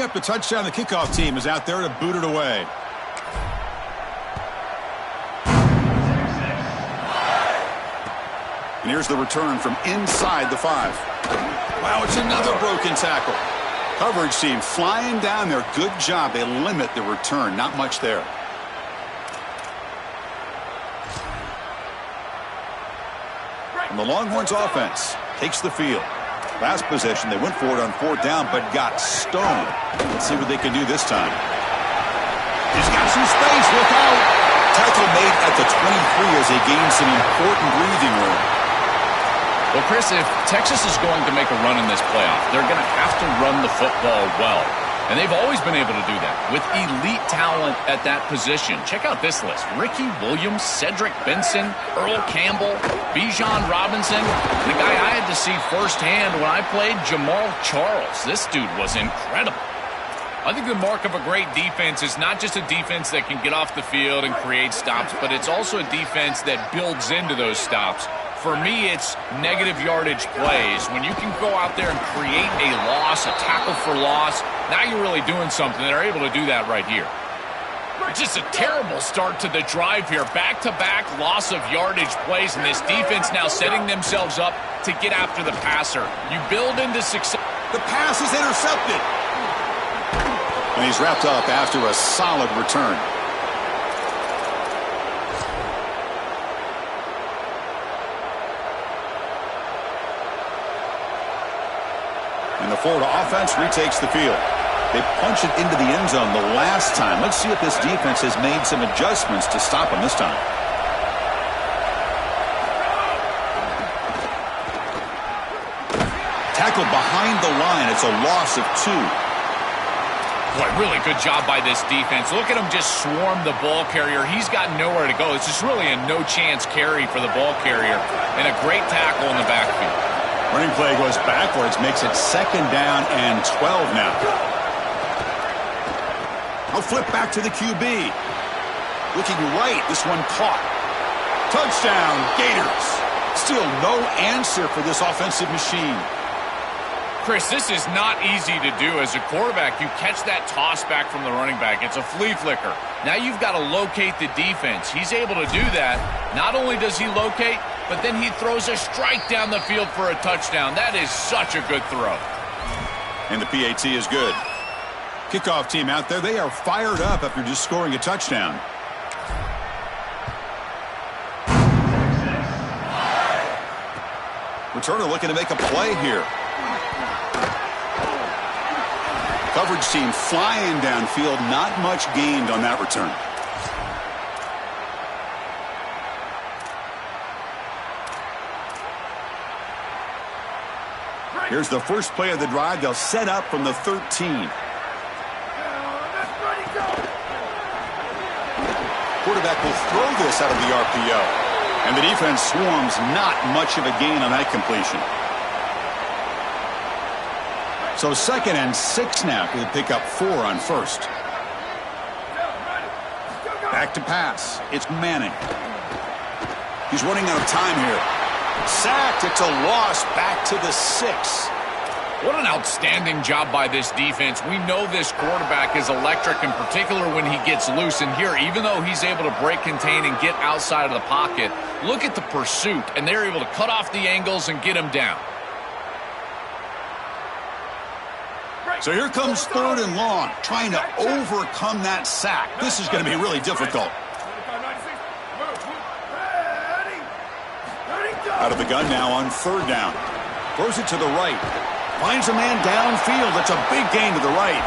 Bringing up the touchdown, the kickoff team is out there to boot it away. And here's the return from inside the 5. Wow, it's another broken tackle. Coverage team flying down there. Good job. They limit the return. Not much there. And the Longhorns offense takes the field. Last possession, they went for it on 4th down, but got stoned. Let's see what they can do this time. He's got some space. Look out. Tackle made at the 23 as they gain some important breathing room. Well, Chris, if Texas is going to make a run in this playoff, they're going to have to run the football well. And they've always been able to do that with elite talent at that position. Check out this list. Ricky Williams, Cedric Benson, Earl Campbell, Bijan Robinson. The guy I had to see firsthand when I played, Jamal Charles. This dude was incredible. I think the mark of a great defense is not just a defense that can get off the field and create stops, but it's also a defense that builds into those stops. For me, it's negative yardage plays. When you can go out there and create a loss, a tackle for loss, now you're really doing something. They're able to do that right here. It's just a terrible start to the drive here. Back-to-back loss of yardage plays, and this defense now setting themselves up to get after the passer. You build into success. The pass is intercepted. And he's wrapped up after a solid return. And the Florida offense retakes the field. They punch it into the end zone the last time. Let's see if this defense has made some adjustments to stop them this time. Tackled behind the line. It's a loss of 2. Boy, really good job by this defense. Look at him just swarm the ball carrier. He's got nowhere to go. It's just really a no-chance carry for the ball carrier. And a great tackle in the backfield. Running play goes backwards, makes it 2nd down and 12 now. I'll flip back to the QB. Looking right, this one caught. Touchdown, Gators. Still no answer for this offensive machine. Chris, this is not easy to do as a quarterback. You catch that toss back from the running back. It's a flea flicker. Now you've got to locate the defense. He's able to do that. Not only does he locate, but then he throws a strike down the field for a touchdown. That is such a good throw. And the PAT is good. Kickoff team out there, they are fired up after just scoring a touchdown. Returner looking to make a play here. Coverage team flying downfield, not much gained on that return. Here's the first play of the drive. They'll set up from the 13. Quarterback will throw this out of the RPO. And the defense swarms, not much of a gain on that completion. So 2nd and 6 now. He'll pick up 4 on 1st. Back to pass. It's Manning. He's running out of time here. Sacked. It's a loss. Back to the 6. What an outstanding job by this defense. We know this quarterback is electric, in particular when he gets loose. And here, even though he's able to break contain and get outside of the pocket, look at the pursuit. And they're able to cut off the angles and get him down. So here comes 3rd and long, trying to overcome that sack. This is going to be really difficult. Out of the gun now on 3rd down. Throws it to the right. Finds a man downfield. It's a big gain to the right.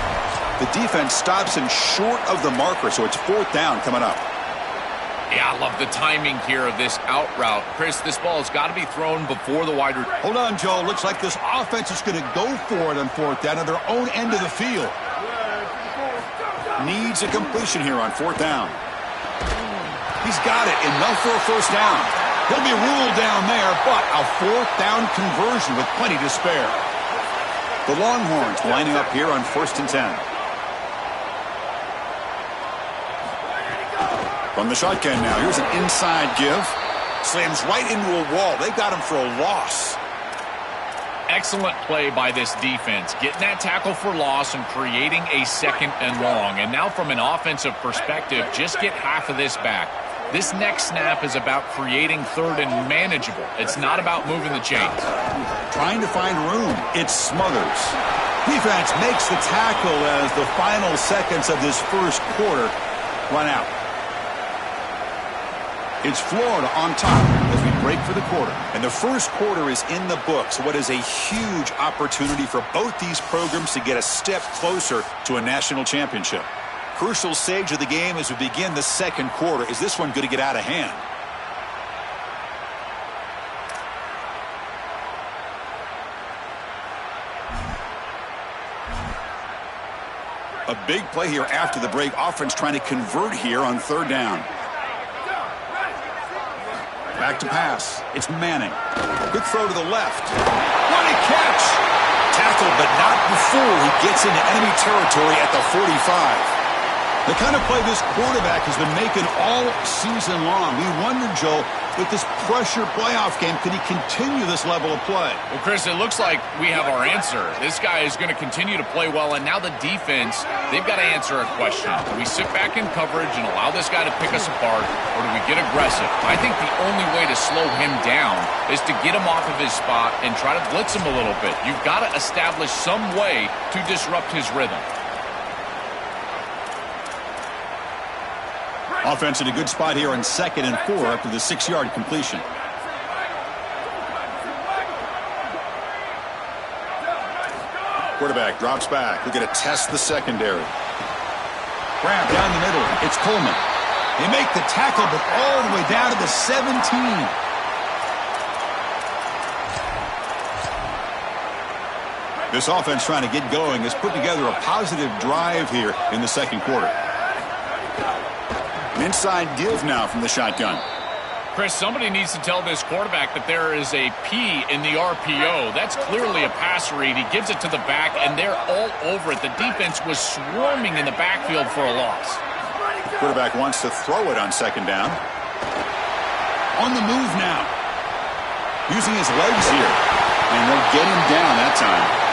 The defense stops him short of the marker, so it's 4th down coming up. Yeah, I love the timing here of this out route. Chris, this ball has got to be thrown before the wide receiver. Hold on, Joe. Looks like this offense is going to go for it on 4th down at their own end of the field. Needs a completion here on 4th down. He's got it. Enough for a 1st down. He'll be ruled down there, but a 4th down conversion with plenty to spare. The Longhorns lining up here on 1st and 10. From the shotgun now, here's an inside give. Slams right into a wall. They got him for a loss. Excellent play by this defense, getting that tackle for loss and creating a 2nd and long. And now from an offensive perspective, just get half of this back. This next snap is about creating 3rd and manageable. It's not about moving the chains. Trying to find room. It smothers. Defense makes the tackle as the final seconds of this first quarter run out. It's Florida on top as we break for the quarter. And the first quarter is in the books. What is a huge opportunity for both these programs to get a step closer to a national championship. Crucial stage of the game as we begin the second quarter. Is this one going to get out of hand? A big play here after the break. Offense trying to convert here on 3rd down. Back to pass. It's Manning. Good throw to the left. What a catch! Tackled, but not before he gets into enemy territory at the 45. The kind of play this quarterback has been making all season long. We wonder, Joe, with this pressure playoff game, could he continue this level of play? Well, Chris, it looks like we have our answer. This guy is going to continue to play well, and now the defense, they've got to answer a question. Do we sit back in coverage and allow this guy to pick us apart, or do we get aggressive? I think the only way to slow him down is to get him off of his spot and try to blitz him a little bit. You've got to establish some way to disrupt his rhythm. Offense in a good spot here on 2nd and 4 after the 6-yard completion. Quarterback drops back. We're going to test the secondary. Grab down the middle. It's Coleman. They make the tackle, but all the way down to the 17. This offense trying to get going has put together a positive drive here in the second quarter. An inside give now from the shotgun. Chris, somebody needs to tell this quarterback that there is a P in the RPO. That's clearly a pass read. He gives it to the back, and they're all over it. The defense was swarming in the backfield for a loss. Quarterback wants to throw it on 2nd down. On the move now. Using his legs here. And they'll get him down that time.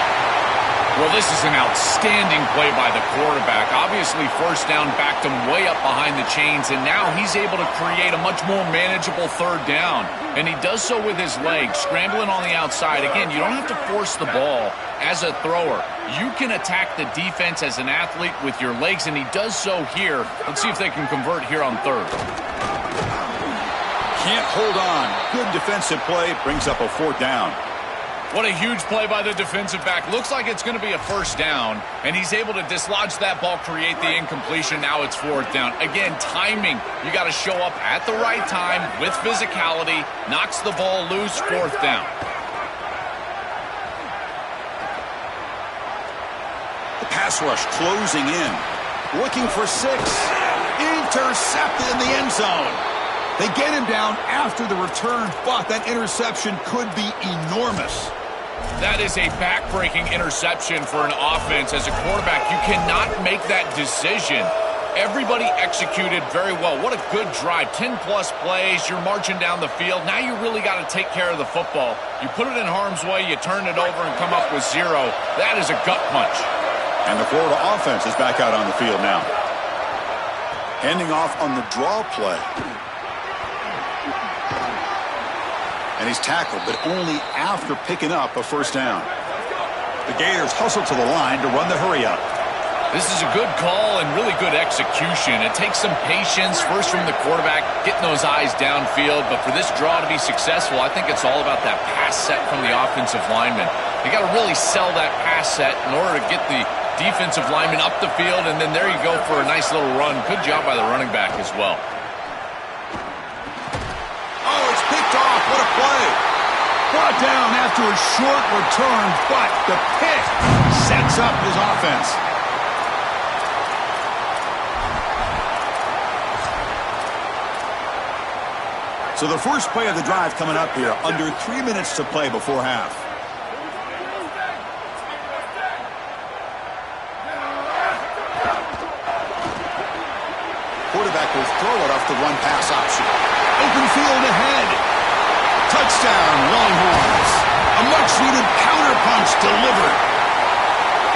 Well, this is an outstanding play by the quarterback. Obviously, 1st down backed him way up behind the chains, and now he's able to create a much more manageable 3rd down. And he does so with his legs, scrambling on the outside. Again, you don't have to force the ball as a thrower. You can attack the defense as an athlete with your legs, and he does so here. Let's see if they can convert here on 3rd. Can't hold on. Good defensive play. Brings up a 4th down. What a huge play by the defensive back. Looks like it's going to be a 1st down, and he's able to dislodge that ball, create the incompletion. Now it's 4th down. Again, timing. You got to show up at the right time with physicality. Knocks the ball loose, 4th down. The pass rush closing in. Looking for 6. Intercepted in the end zone. They get him down after the return, but that interception could be enormous. That is a back-breaking interception for an offense. As a quarterback, you cannot make that decision. Everybody executed very well. What a good drive. 10-plus plays. You're marching down the field. Now you really got to take care of the football. You put it in harm's way, you turn it over and come up with 0. That is a gut punch. And the Florida offense is back out on the field now. Handing off on the draw play. And he's tackled, but only after picking up a 1st down. The Gators hustle to the line to run the hurry-up. This is a good call and really good execution. It takes some patience, first from the quarterback, getting those eyes downfield. But for this draw to be successful, I think it's all about that pass set from the offensive lineman. They got to really sell that pass set in order to get the defensive lineman up the field, and then there you go for a nice little run. Good job by the running back as well. Oh, it's picked off. What a play. Brought down after a short return, but the pick sets up his offense. So the first play of the drive coming up here, under 3 minutes to play before half. Quarterback will throw it off the run-pass option. Open field ahead. Touchdown, Longhorns. A A much-needed counterpunch delivered.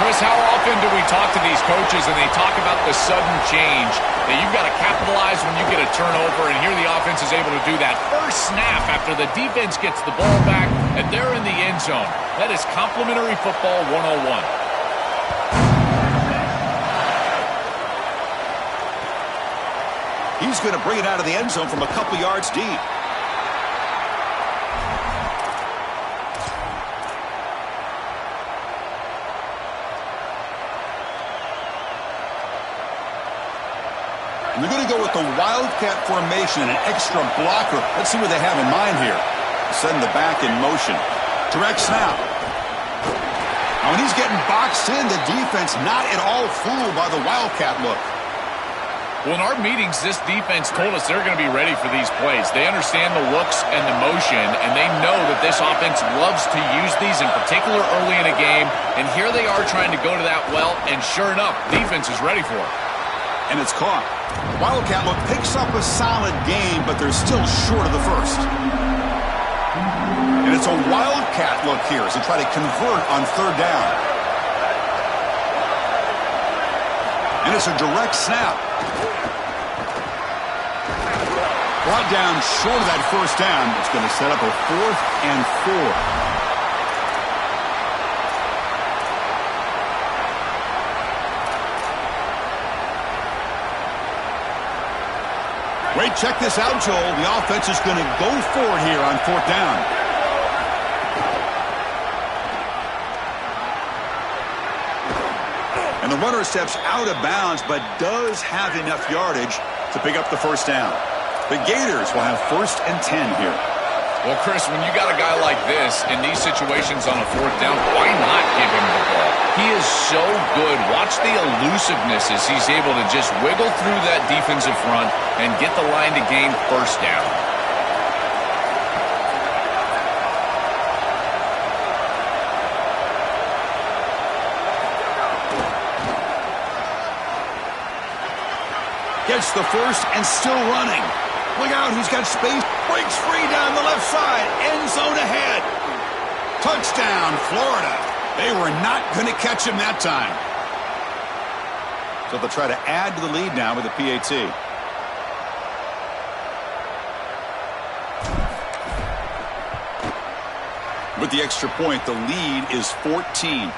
Chris, how often do we talk to these coaches and they talk about the sudden change, that you've got to capitalize when you get a turnover, and here the offense is able to do that. First snap after the defense gets the ball back, and they're in the end zone. That is complimentary football 101. He's going to bring it out of the end zone from a couple yards deep. And they're going to go with the Wildcat formation and an extra blocker. Let's see what they have in mind here. Send the back in motion. Direct snap. Now, when he's getting boxed in, the defense not at all fooled by the Wildcat look. Well, in our meetings, this defense told us they're going to be ready for these plays. They understand the looks and the motion, and they know that this offense loves to use these, in particular early in a game. And here they are trying to go to that well, and sure enough, defense is ready for it. And it's caught. Wildcat look picks up a solid game, but they're still short of the first. And it's a Wildcat look here as they try to convert on third down. And it's a direct snap. Brought down short of that first down. It's going to set up a 4th and 4. Wait, check this out, Joel. The offense is going to go for it here on 4th down. And the runner steps out of bounds, but does have enough yardage to pick up the first down. The Gators will have 1st and 10 here. Well, Chris, when you got a guy like this in these situations on a 4th down, why not give him the ball? He is so good. Watch the elusiveness as he's able to just wiggle through that defensive front and get the line to gain first down. Gets the first and still running. Look out, he's got space. Breaks free down the left side. End zone ahead. Touchdown, Florida. They were not going to catch him that time. So they'll try to add to the lead now with a PAT. With the extra point, the lead is 14.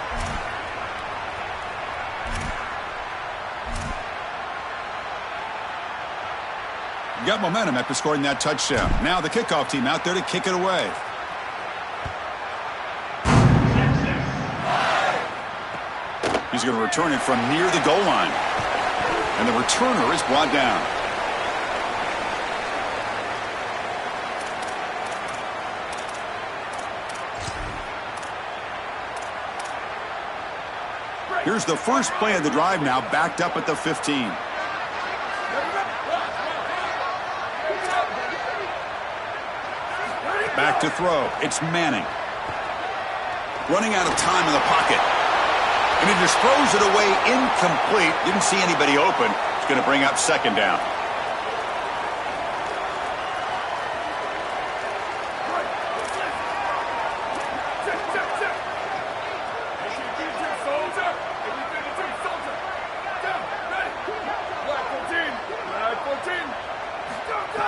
Got momentum after scoring that touchdown. Now the kickoff team out there to kick it away. He's going to return it from near the goal line. And the returner is brought down. Here's the first play of the drive now, backed up at the 15. Back to throw. It's Manning. Running out of time in the pocket. And he just throws it away incomplete. Didn't see anybody open. It's going to bring up 2nd down.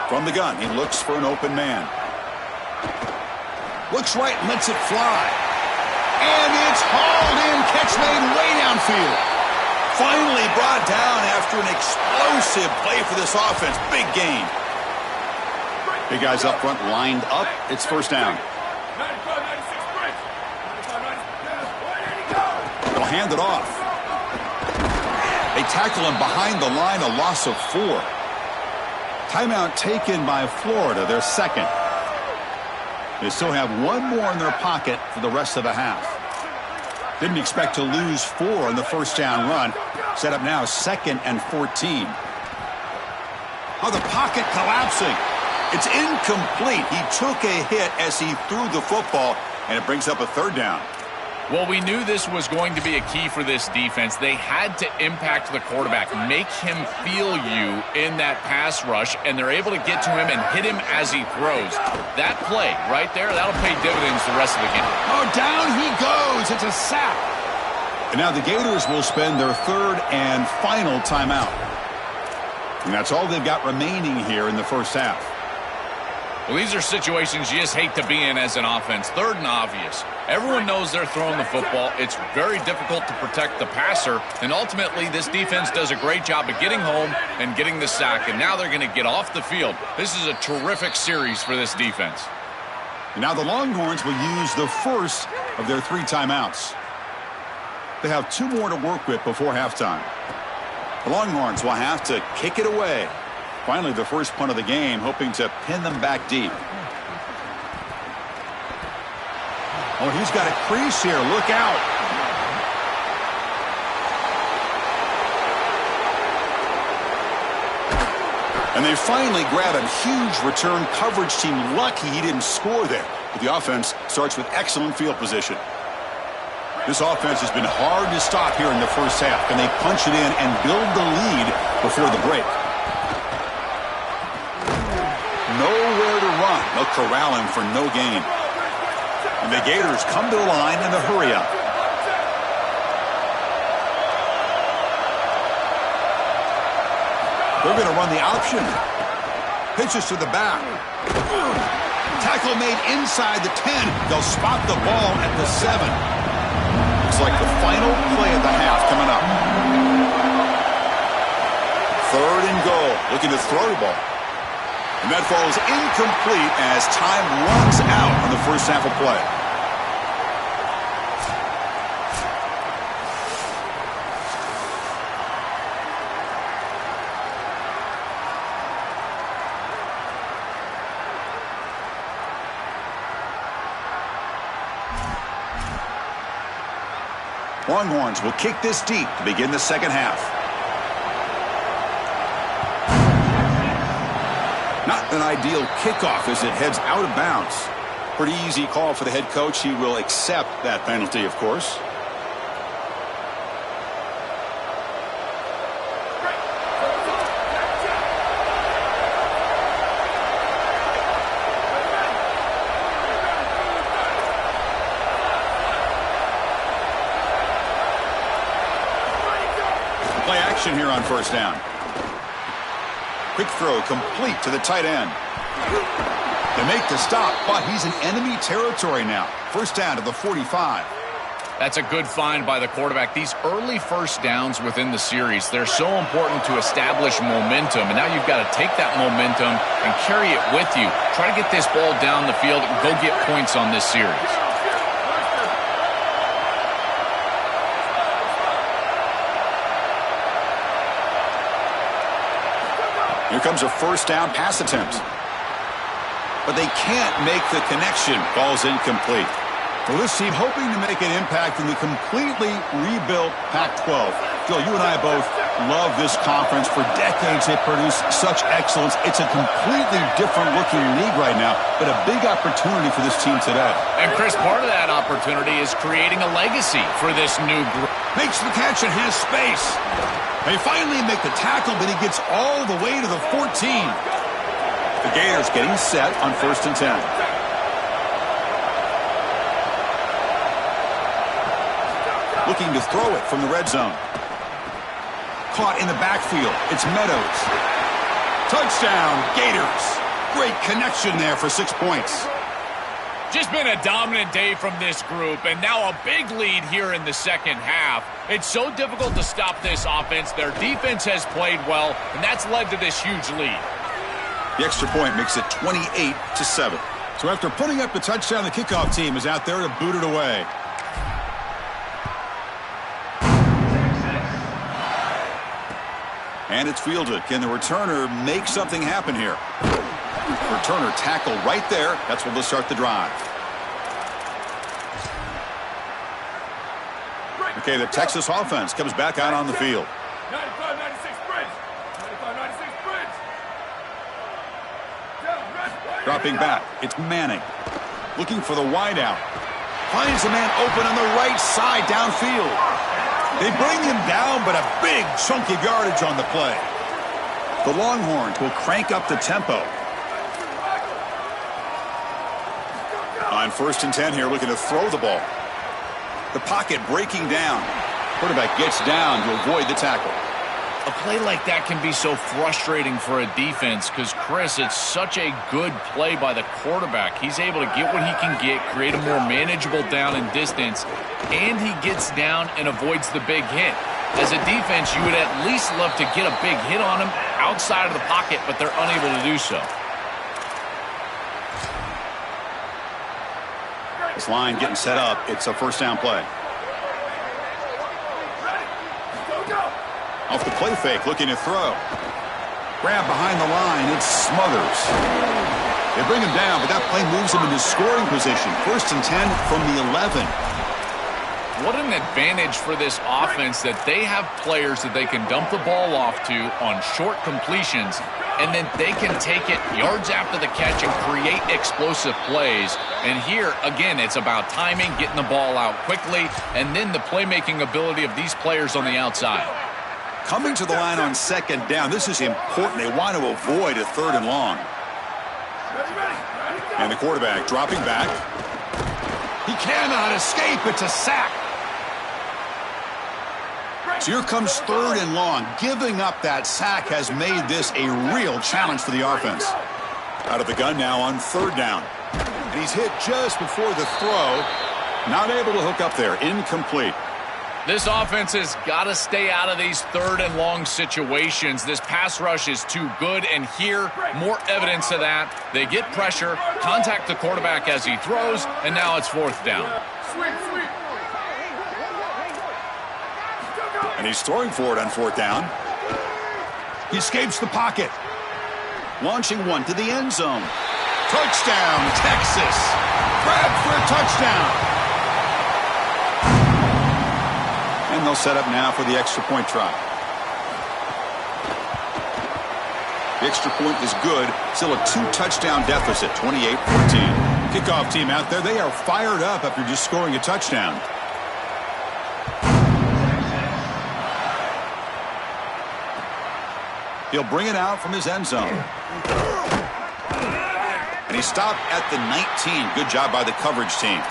From the gun, he looks for an open man. Looks right and lets it fly. And it's hauled in. Catch made way downfield. Finally brought down after an explosive play for this offense. Big gain. Big guys up front lined up. It's first down. They'll hand it off. They tackle him behind the line, a loss of 4. Timeout taken by Florida, their 2nd. They still have 1 more in their pocket for the rest of the half. Didn't expect to lose 4 on the first down run. Set up now 2nd and 14. Oh, the pocket collapsing. It's incomplete. He took a hit as he threw the football, and it brings up a 3rd down. Well, we knew this was going to be a key for this defense. They had to impact the quarterback, make him feel you in that pass rush, and they're able to get to him and hit him as he throws. That play right there, that'll pay dividends the rest of the game. Oh, down he goes. It's a sack. And now the Gators will spend their third and final timeout. And that's all they've got remaining here in the first half. Well, these are situations you just hate to be in as an offense. Third and obvious. Everyone knows they're throwing the football. It's very difficult to protect the passer. And ultimately, this defense does a great job of getting home and getting the sack. And now they're going to get off the field. This is a terrific series for this defense. And now the Longhorns will use the first of their 3 timeouts. They have 2 more to work with before halftime. The Longhorns will have to kick it away. Finally, the first punt of the game, hoping to pin them back deep. Oh, he's got a crease here. Look out. And they finally grab a huge return. Coverage team lucky he didn't score there. But the offense starts with excellent field position. This offense has been hard to stop here in the first half. Can they punch it in and build the lead before the break? Nowhere to run. They'll corral him for no gain. And the Gators come to the line in a hurry-up. They're going to run the option. Pitches to the back. Tackle made inside the 10. They'll spot the ball at the 7. It's like the final play of the half coming up. 3rd and goal. Looking to throw the ball. And that falls incomplete as time runs out on the first half of play. Longhorns will kick this deep to begin the second half. Not an ideal kickoff as it heads out of bounds. Pretty easy call for the head coach. He will accept that penalty, of course. Play action here on first down. Quick throw complete to the tight end. They make the stop, but he's in enemy territory now. First down to the 45. That's a good find by the quarterback. These early first downs within the series, they're so important to establish momentum. And now you've got to take that momentum and carry it with you. Try to get this ball down the field and go get points on this series. Here comes a first down pass attempt. But they can't make the connection. Ball's incomplete. Well, this team hoping to make an impact in the completely rebuilt Pac-12. Joe, you and I both love this conference. For decades, they produced such excellence. It's a completely different looking league right now, but a big opportunity for this team today. And, Chris, part of that opportunity is creating a legacy for this new group. Makes the catch and has space. They finally make the tackle, but he gets all the way to the 14. The Gators getting set on 1st and 10. Looking to throw it from the red zone. Caught in the backfield. It's Meadows. Touchdown, Gators. Great connection there for 6 points. Just been a dominant day from this group, and now a big lead here in the second half. It's so difficult to stop this offense. Their defense has played well, and that's led to this huge lead. The extra point makes it 28-7. So after putting up the touchdown, the kickoff team is out there to boot it away. And it's fielded. Can the returner make something happen here? Returner tackle right there. That's where they'll start the drive. Okay, the Texas offense comes back out on the field. 95-96 bridge. 95-96 bridge. Dropping back. It's Manning. Looking for the wideout. Finds the man open on the right side downfield. They bring him down, but a big chunk of yardage on the play. The Longhorns will crank up the tempo. On 1st and 10 here, looking to throw the ball. The pocket breaking down. Quarterback gets down to avoid the tackle. A play like that can be so frustrating for a defense because, Chris, it's such a good play by the quarterback. He's able to get what he can get, create a more manageable down and distance, and he gets down and avoids the big hit. As a defense, you would at least love to get a big hit on him outside of the pocket, but they're unable to do so. This line getting set up. It's a 1st down play. Off the play fake, looking to throw. Grab behind the line, it's Smothers. They bring him down, but that play moves him into scoring position. 1st and 10 from the 11. What an advantage for this offense that they have players that they can dump the ball off to on short completions, and then they can take it yards after the catch and create explosive plays. And here, again, it's about timing, getting the ball out quickly, and then the playmaking ability of these players on the outside. Coming to the line on 2nd down, this is important. They want to avoid a 3rd and long. And the quarterback dropping back. He cannot escape. It's a sack. So here comes 3rd and long. Giving up that sack has made this a real challenge for the offense. Out of the gun now on 3rd down. And he's hit just before the throw. Not able to hook up there. Incomplete. This offense has got to stay out of these 3rd and long situations. This pass rush is too good, and here, more evidence of that. They get pressure, contact the quarterback as he throws, and now it's 4th down. And he's throwing for it on 4th down. He escapes the pocket. Launching one to the end zone. Touchdown, Texas. Grab for a touchdown. And they'll set up now for the extra point try. The extra point is good. Still a 2-touchdown deficit, 28-14. Kickoff team out there, they are fired up after just scoring a touchdown. He'll bring it out from his end zone. And he stopped at the 19. Good job by the coverage team.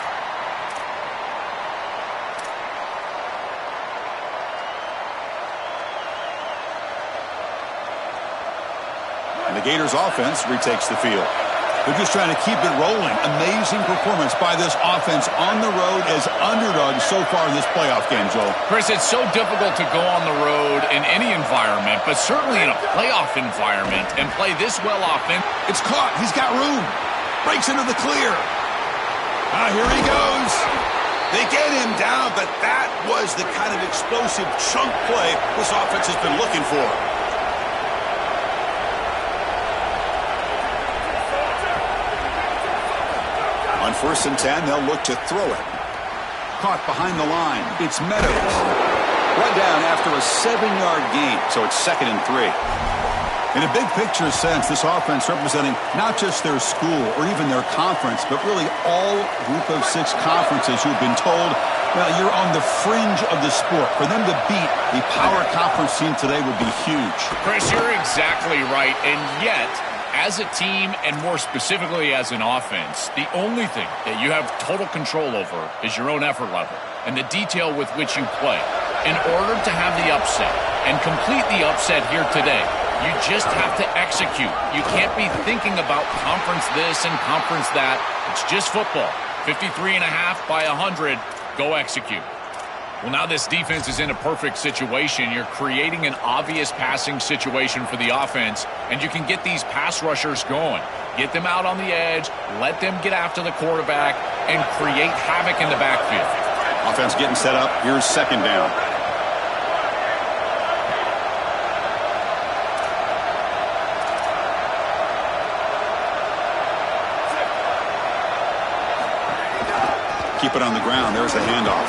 And the Gators offense retakes the field. They're just trying to keep it rolling. Amazing performance by this offense on the road as underdogs so far in this playoff game, Joel. Chris, it's so difficult to go on the road in any environment, but certainly in a playoff environment and play this well offense. It's caught. He's got room. Breaks into the clear. Here he goes. They get him down, but that was the kind of explosive chunk play this offense has been looking for. On 1st and 10, they'll look to throw it. Caught behind the line. It's Meadows. Run down after a 7-yard gain, so it's 2nd and 3. In a big picture sense, this offense representing not just their school or even their conference, but really all Group of 6 conferences who've been told, well, you're on the fringe of the sport. For them to beat the power conference team today would be huge. Chris, you're exactly right, and yet, as a team, and more specifically as an offense, the only thing that you have total control over is your own effort level and the detail with which you play. In order to have the upset and complete the upset here today, you just have to execute. You can't be thinking about conference this and conference that. It's just football. 53.5 by 100. Go execute. Well, now this defense is in a perfect situation. You're creating an obvious passing situation for the offense, and you can get these pass rushers going. Get them out on the edge, let them get after the quarterback, and create havoc in the backfield. Offense getting set up. Here's 2nd down. Keep it on the ground. There's the handoff.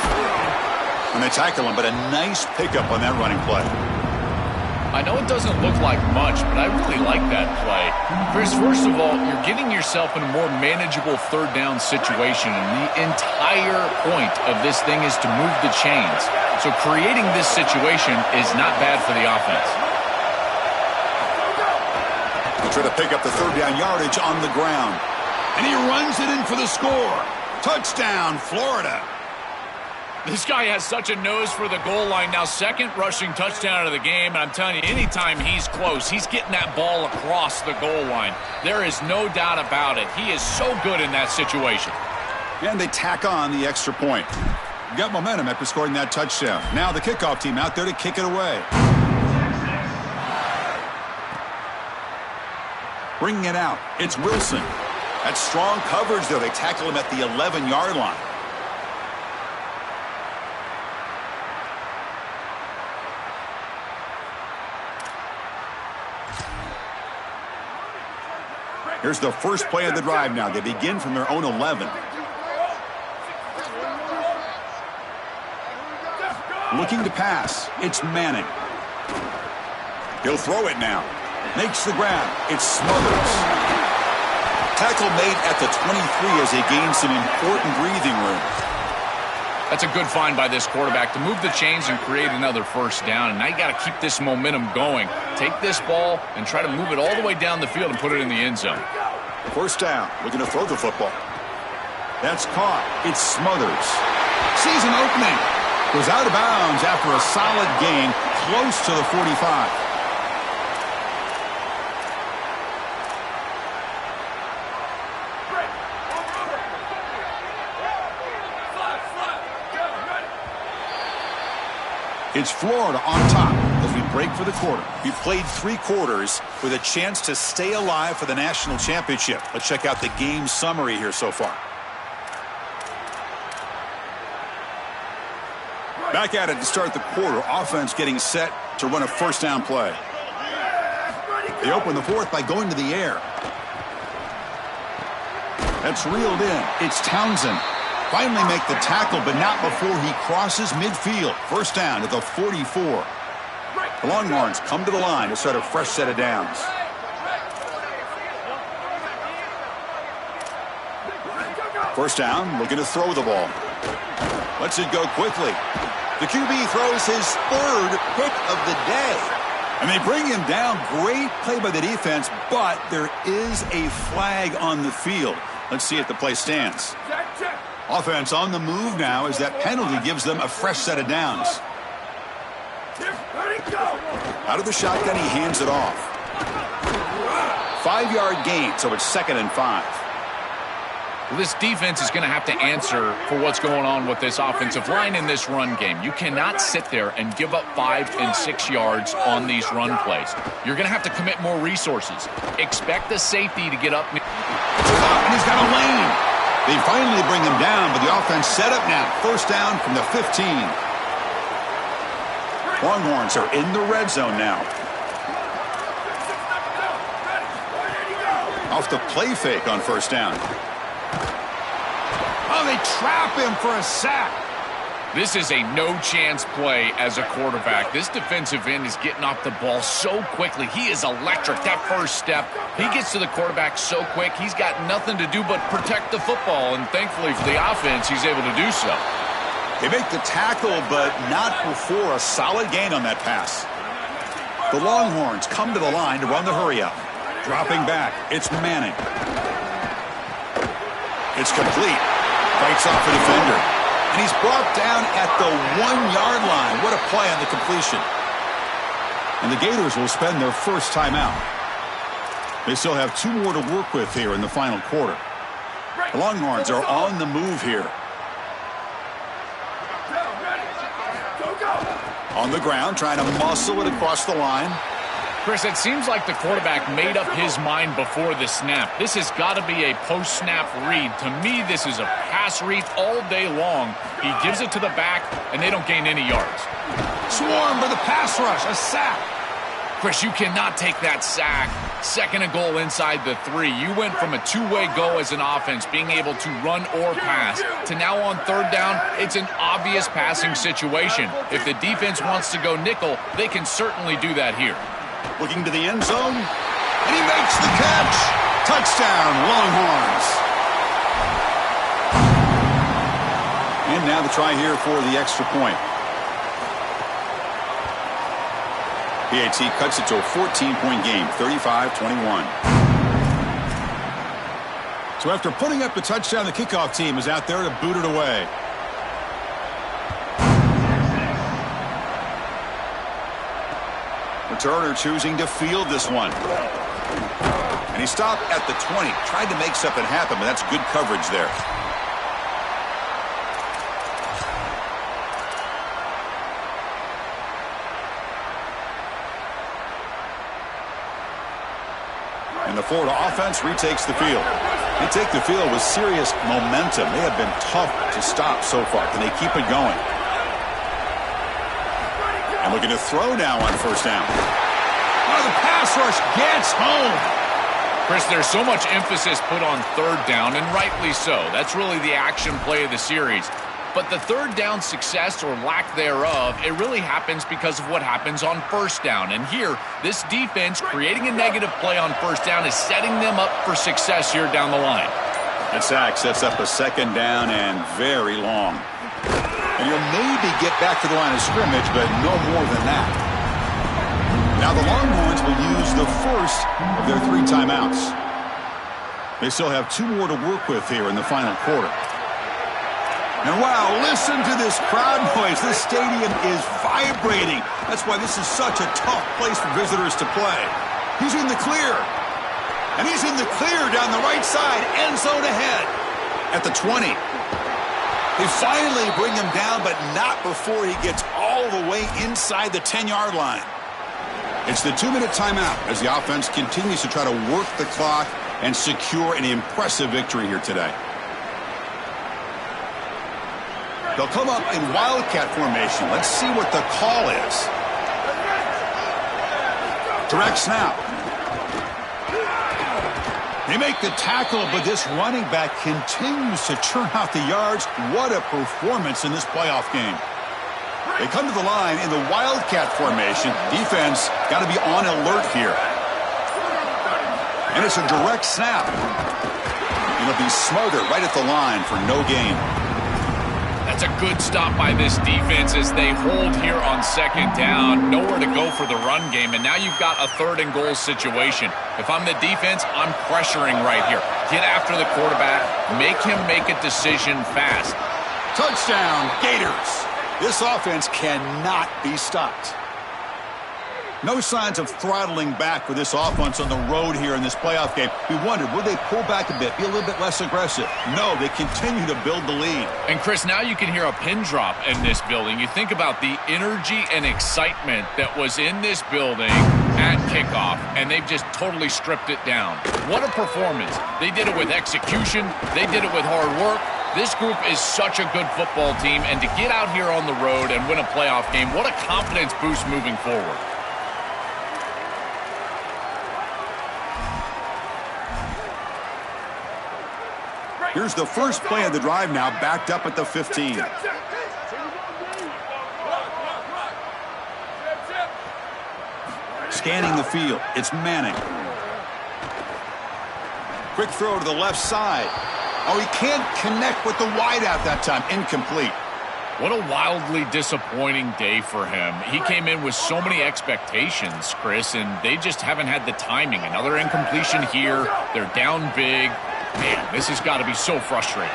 And they tackle him, but a nice pickup on that running play. I know it doesn't look like much, but I really like that play. Chris, first of all, you're getting yourself in a more manageable third down situation, and the entire point of this thing is to move the chains. So creating this situation is not bad for the offense. They try to pick up the third down yardage on the ground. And he runs it in for the score. Touchdown, Florida. This guy has such a nose for the goal line now. Second rushing touchdown of the game. And I'm telling you, anytime he's close, he's getting that ball across the goal line. There is no doubt about it. He is so good in that situation. And they tack on the extra point. Got momentum after scoring that touchdown. Now the kickoff team out there to kick it away. Bringing it out, it's Wilson. That's strong coverage, though. They tackle him at the 11-yard line. Here's the first play of the drive now. They begin from their own 11. Looking to pass. It's Manning. He'll throw it now. Makes the grab. It's Smothers. Tackle made at the 23 as they gain some important breathing room. That's a good find by this quarterback to move the chains and create another first down. And now you got to keep this momentum going. Take this ball and try to move it all the way down the field and put it in the end zone. First down. Looking to throw the football. That's caught. It's Smothers. Sees an opening. Goes out of bounds after a solid gain close to the 45. It's Florida on top as we break for the quarter. We've played 3 quarters with a chance to stay alive for the national championship. Let's check out the game summary here so far. Back at it to start the quarter. Offense getting set to run a first down play. They open the fourth by going to the air. That's reeled in. It's Townsend. Finally make the tackle, but not before he crosses midfield. First down at the 44. The Longhorns come to the line to start a fresh set of downs. First down, looking to throw the ball. Lets it go quickly. The QB throws his 3rd pick of the day. And they bring him down. Great play by the defense, but there is a flag on the field. Let's see if the play stands. Offense on the move now as that penalty gives them a fresh set of downs. Out of the shotgun, he hands it off. 5-yard gain, so it's 2nd and 5. Well, this defense is going to have to answer for what's going on with this offensive line in this run game. You cannot sit there and give up 5 and 6 yards on these run plays. You're going to have to commit more resources. Expect the safety to get up. And he's got a lane. They finally bring him down, but the offense set up now. First down from the 15. Longhorns are in the red zone now. Off the play fake on first down. Oh, they trap him for a sack. This is a no-chance play as a quarterback. This defensive end is getting off the ball so quickly. He is electric. That first step, he gets to the quarterback so quick, he's got nothing to do but protect the football, and thankfully for the offense, he's able to do so. They make the tackle, but not before a solid gain on that pass. The Longhorns come to the line to run the hurry-up. Dropping back, it's Manning. It's complete. Fights off a defender. And he's brought down at the 1-yard line. What a play on the completion. And the Gators will spend their first timeout. They still have 2 more to work with here in the final quarter. The Longhorns are on the move here. On the ground, trying to muscle it across the line. Chris, it seems like the quarterback made up his mind before the snap. This has got to be a post-snap read. To me, this is a pass read all day long. He gives it to the back, and they don't gain any yards. Swarm for the pass rush, a sack. Chris, you cannot take that sack. 2nd and goal inside the 3. You went from a two-way go as an offense, being able to run or pass, to now on 3rd down, it's an obvious passing situation. If the defense wants to go nickel, they can certainly do that here. Looking to the end zone, and he makes the catch. Touchdown, Longhorns. And now the try here for the extra point. PAT cuts it to a 14-point game, 35-21. So after putting up the touchdown, the kickoff team is out there to boot it away. Returner choosing to field this one. And he stopped at the 20. Tried to make something happen, but that's good coverage there. And the Florida offense retakes the field. They take the field with serious momentum. They have been tough to stop so far. Can they keep it going? And looking to throw now on 1st down. Oh, the pass rush gets home. Chris, there's so much emphasis put on 3rd down, and rightly so. That's really the action play of the series. But the 3rd down success or lack thereof, it really happens because of what happens on 1st down. And here, this defense creating a negative play on 1st down is setting them up for success here down the line. That sack sets up a 2nd down and very long. And you'll maybe get back to the line of scrimmage, but no more than that. Now the Longhorns will use the first of their 3 timeouts. They still have 2 more to work with here in the final quarter. And wow, listen to this crowd noise. This stadium is vibrating. That's why this is such a tough place for visitors to play. He's in the clear. And he's in the clear down the right side, end zone ahead. At the 20. They finally bring him down, but not before he gets all the way inside the 10-yard line. It's the 2-minute timeout as the offense continues to try to work the clock and secure an impressive victory here today. They'll come up in wildcat formation. Let's see what the call is. Direct snap. They make the tackle, but this running back continues to churn out the yards. What a performance in this playoff game. They come to the line in the wildcat formation. Defense got to be on alert here. And it's a direct snap. It'll be smothered right at the line for no gain. That's a good stop by this defense as they hold here on 2nd down. Nowhere to go for the run game, and now you've got a 3rd and goal situation. If I'm the defense, I'm pressuring right here. Get after the quarterback. Make him make a decision fast. Touchdown, Gators. This offense cannot be stopped. No signs of throttling back for this offense on the road here in this playoff game. We wondered, would they pull back a bit, be a little bit less aggressive? No, they continue to build the lead. And, Chris, now you can hear a pin drop in this building. You think about the energy and excitement that was in this building at kickoff, and they've just totally stripped it down. What a performance. They did it with execution. They did it with hard work. This group is such a good football team, and to get out here on the road and win a playoff game, what a confidence boost moving forward. Here's the first play of the drive now, backed up at the 15. Scanning the field, it's Manning. Quick throw to the left side. Oh, he can't connect with the wideout that time. Incomplete. What a wildly disappointing day for him. He came in with so many expectations, Chris, and they just haven't had the timing. Another incompletion here. They're down big. Man, this has got to be so frustrating.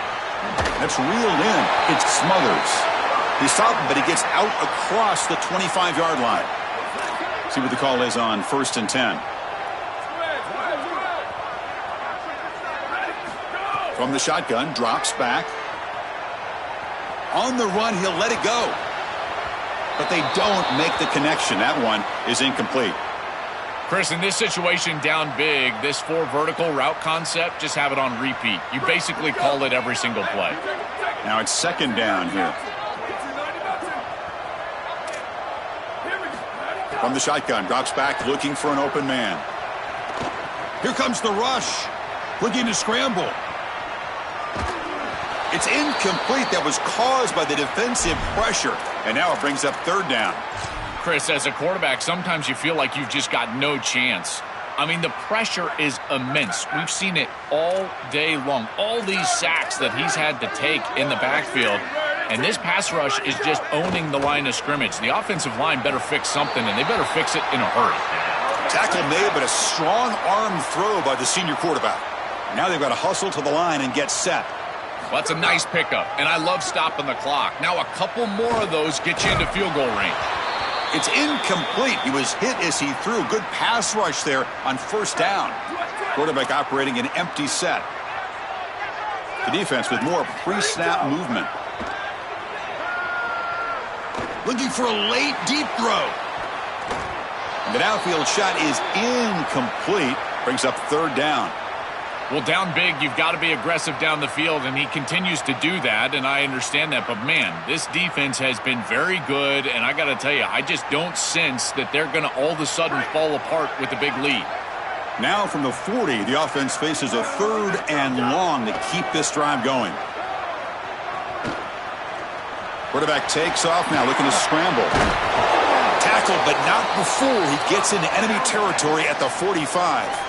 That's reeled in. It smothers. He stopped him, but he gets out across the 25-yard line. See what the call is on 1st and 10. From the shotgun, drops back. On the run, he'll let it go. But they don't make the connection. That one is incomplete. Chris, in this situation down big, this 4 vertical route concept, just have it on repeat. You basically call it every single play. Now it's 2nd down here. From the shotgun, drops back looking for an open man. Here comes the rush. Looking to scramble. It's incomplete. That was caused by the defensive pressure. And now it brings up third down. Chris, as a quarterback, sometimes you feel like you've just got no chance. I mean, the pressure is immense. We've seen it all day long. All these sacks that he's had to take in the backfield. And this pass rush is just owning the line of scrimmage. The offensive line better fix something, and they better fix it in a hurry. Tackle made, but a strong arm throw by the senior quarterback. Now they've got to hustle to the line and get set. Well, that's a nice pickup, and I love stopping the clock. Now a couple more of those get you into field goal range. It's incomplete. He was hit as he threw. Good pass rush there on first down. Quarterback operating an empty set. The defense with more pre-snap movement. Looking for a late deep throw. And the downfield shot is incomplete. Brings up third down. Well, down big, you've got to be aggressive down the field, and he continues to do that, and I understand that. But, man, this defense has been very good, and I got to tell you, I just don't sense that they're going to all of a sudden fall apart with a big lead. Now from the 40, the offense faces a third and long to keep this drive going. Quarterback takes off now, looking to scramble. Tackled, but not before he gets into enemy territory at the 45.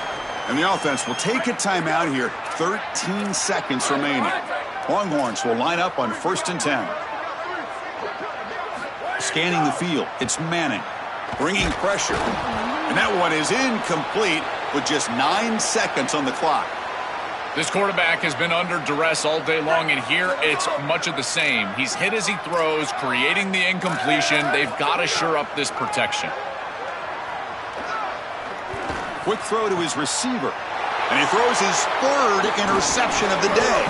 And the offense will take a timeout here. 13 seconds remaining. Longhorns will line up on 1st and 10. Scanning the field, it's Manning. Bringing pressure. And that one is incomplete with just 9 seconds on the clock. This quarterback has been under duress all day long, and here it's much of the same. He's hit as he throws, creating the incompletion. They've got to shore up this protection. Quick throw to his receiver. And he throws his third interception of the day.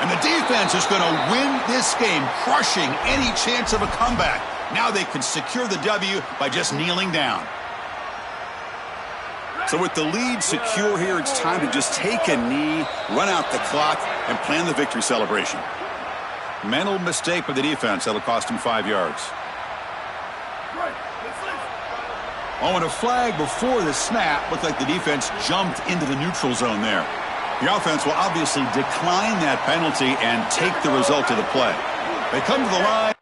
And the defense is going to win this game, crushing any chance of a comeback. Now they can secure the W by just kneeling down. So with the lead secure here, it's time to just take a knee, run out the clock, and plan the victory celebration. Mental mistake by the defense. That'll cost him 5 yards. Oh, and a flag before the snap. Looked like the defense jumped into the neutral zone there. The offense will obviously decline that penalty and take the result of the play. They come to the line.